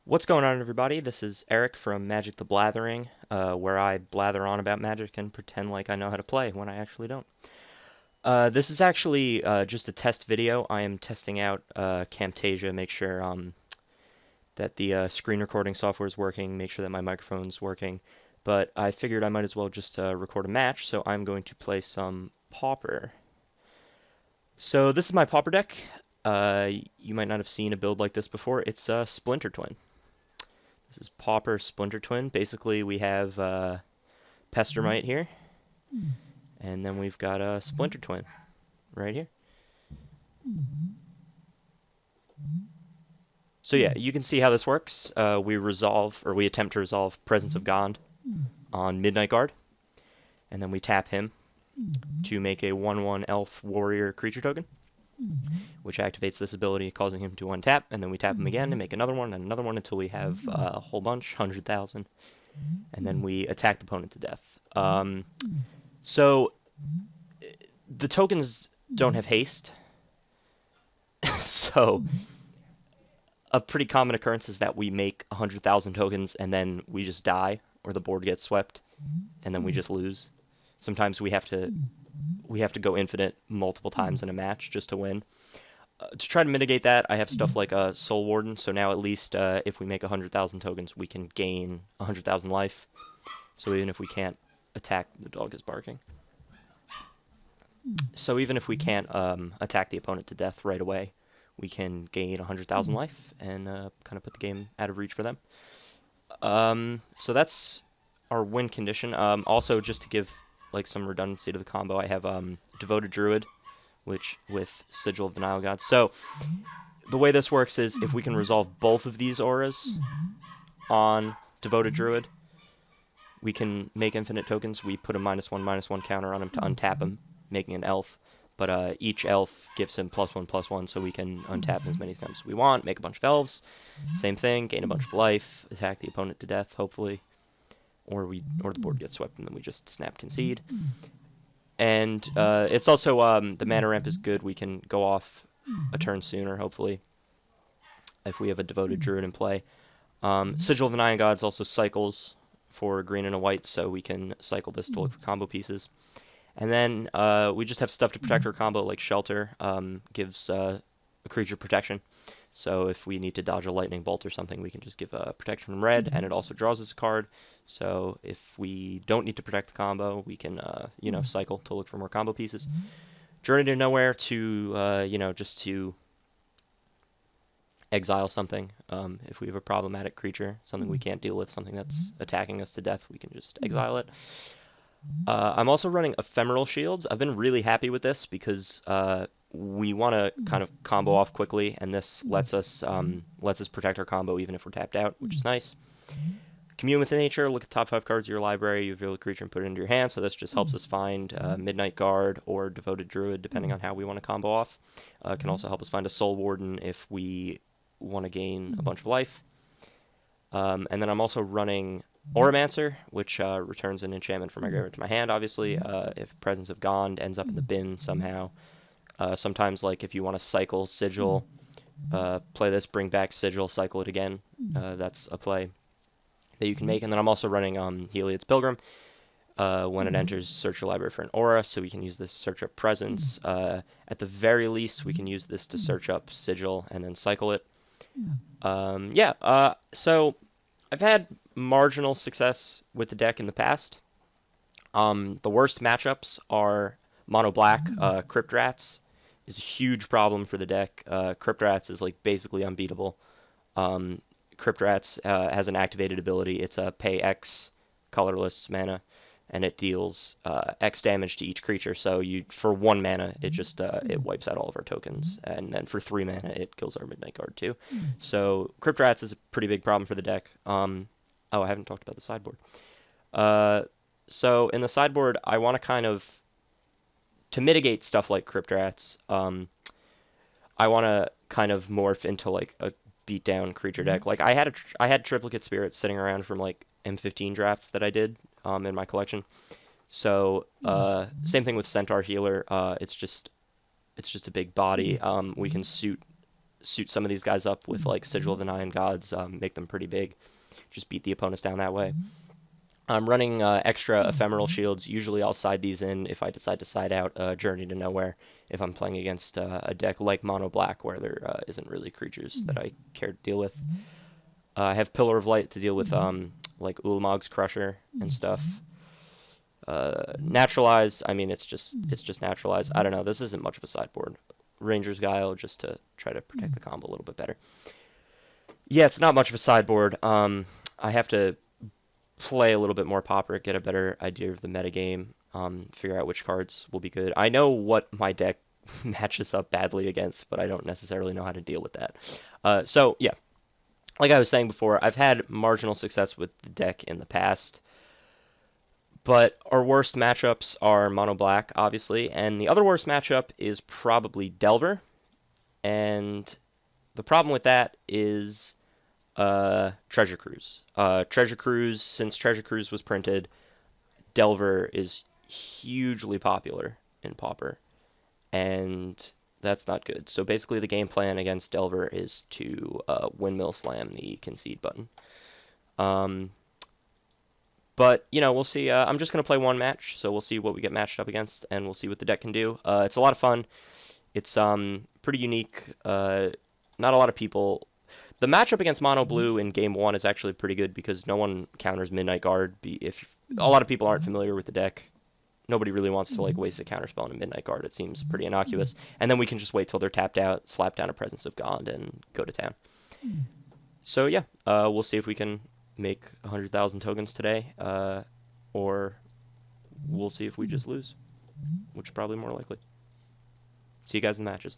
What's going on, everybody? This is Eric from Magic the Blathering, where I blather on about Magic and pretend like I know how to play when I actually don't. This is actually just a test video. I am testing out Camtasia, make sure that the screen recording software is working, make sure that my microphone's working. But I figured I might as well just record a match, so I'm going to play some Pauper. So this is my Pauper deck. You might not have seen a build like this before. It's a Splinter Twin. This is Pauper Splinter Twin. Basically, we have Pestermite here, and then we've got a Splinter Twin right here. So yeah, you can see how this works. We attempt to resolve Presence of God on Midnight Guard, and then we tap him to make a 1/1 Elf Warrior creature token, which activates this ability, causing him to untap, and then we tap him again and make another one and another one until we have a whole bunch, 100,000, and then we attack the opponent to death. So the tokens don't have haste, so a pretty common occurrence is that we make 100,000 tokens and then we just die, or the board gets swept, and then we just lose. Sometimes we have to go infinite multiple times in a match just to win. To try to mitigate that, I have stuff like a Soul Warden, so now at least if we make 100,000 tokens, we can gain 100,000 life. So even if we can't attack, the dog is barking. So even if we can't attack the opponent to death right away, we can gain 100,000 life and kind of put the game out of reach for them. So that's our win condition. Also, just to give like some redundancy to the combo, I have Devoted Druid, which with Sigil of the Nile Gods. So the way this works is if we can resolve both of these auras on Devoted Druid, we can make infinite tokens. We put a -1/-1 counter on him to untap him, making an elf. But each elf gives him +1/+1, so we can untap him as many times as we want, make a bunch of elves. Same thing, gain a bunch of life, attack the opponent to death, hopefully. Or the board gets swept, and then we just snap concede. And it's also, the mana ramp is good. We can go off a turn sooner, hopefully, if we have a Devoted Druid in play. Sigil of the Nine Gods also cycles for green and a white, so we can cycle this to look for combo pieces. And then we just have stuff to protect our combo, like Shelter gives a creature protection. So if we need to dodge a lightning bolt or something, we can just give a protection from red, and it also draws us a card. So if we don't need to protect the combo, we can, cycle to look for more combo pieces. Journey to Nowhere to, just to exile something. If we have a problematic creature, something we can't deal with, something that's attacking us to death, we can just exile it. I'm also running Ephemeral Shields. I've been really happy with this because we want to kind of combo off quickly, and this lets us protect our combo even if we're tapped out, which is nice. Commune with Nature. Look at the top 5 cards of your library. You reveal a creature and put it into your hand. So this just helps us find Midnight Guard or Devoted Druid, depending on how we want to combo off. Can also help us find a Soul Warden if we want to gain a bunch of life. And then I'm also running Oromancer, which returns an enchantment from my graveyard to my hand, obviously, if Presence of God ends up in the bin somehow. Sometimes, like, if you want to cycle Sigil, play this, bring back Sigil, cycle it again. That's a play that you can make. And then I'm also running Heliod's Pilgrim. When it enters, search your library for an aura, so we can use this to search up Presence. At the very least, we can use this to search up Sigil and then cycle it. So I've had marginal success with the deck in the past. The worst matchups are Mono Black. Crypt Rats is a huge problem for the deck. Crypt Rats is like basically unbeatable. Crypt Rats has an activated ability. It's a pay X colorless mana, and it deals X damage to each creature. So for 1 mana, it just it wipes out all of our tokens, and then for 3 mana, it kills our Midnight Guard too. So Crypt Rats is a pretty big problem for the deck. I haven't talked about the sideboard. So in the sideboard, I want to mitigate stuff like Crypt Rats. I want to kind of morph into like a beatdown creature deck. Like I had Triplicate Spirits sitting around from like M15 drafts that I did in my collection. So same thing with Centaur Healer. It's just a big body. We can suit suit some of these guys up with like Sigil of the Nine Gods, make them pretty big. Just beat the opponents down that way. I'm running extra ephemeral shields. Usually I'll side these in if I decide to side out Journey to Nowhere if I'm playing against a deck like Mono Black where there isn't really creatures that I care to deal with. I have Pillar of Light to deal with like Ulamog's Crusher and stuff. Naturalize, I mean, it's just Naturalize. I don't know, this isn't much of a sideboard. Ranger's Guile just to try to protect the combo a little bit better. Yeah, it's not much of a sideboard. I have to play a little bit more Pauper, get a better idea of the metagame, figure out which cards will be good. I know what my deck matches up badly against, but I don't necessarily know how to deal with that. So, yeah. Like I was saying before, I've had marginal success with the deck in the past, but our worst matchups are Mono Black, obviously, and the other worst matchup is probably Delver, and the problem with that is Treasure Cruise. Treasure Cruise, since Treasure Cruise was printed, Delver is hugely popular in Pauper, and that's not good. So basically the game plan against Delver is to windmill slam the concede button. But, you know, we'll see. I'm just going to play one match, so we'll see what we get matched up against, and we'll see what the deck can do. It's a lot of fun. It's pretty unique. Not a lot of people... The matchup against Mono Blue in Game 1 is actually pretty good because no one counters Midnight Guard. If a lot of people aren't familiar with the deck, nobody really wants to like waste a counterspell on a Midnight Guard. It seems pretty innocuous. And then we can just wait till they're tapped out, slap down a Presence of God, and go to town. So yeah, we'll see if we can make 100,000 tokens today, or we'll see if we just lose, which is probably more likely. See you guys in the matches.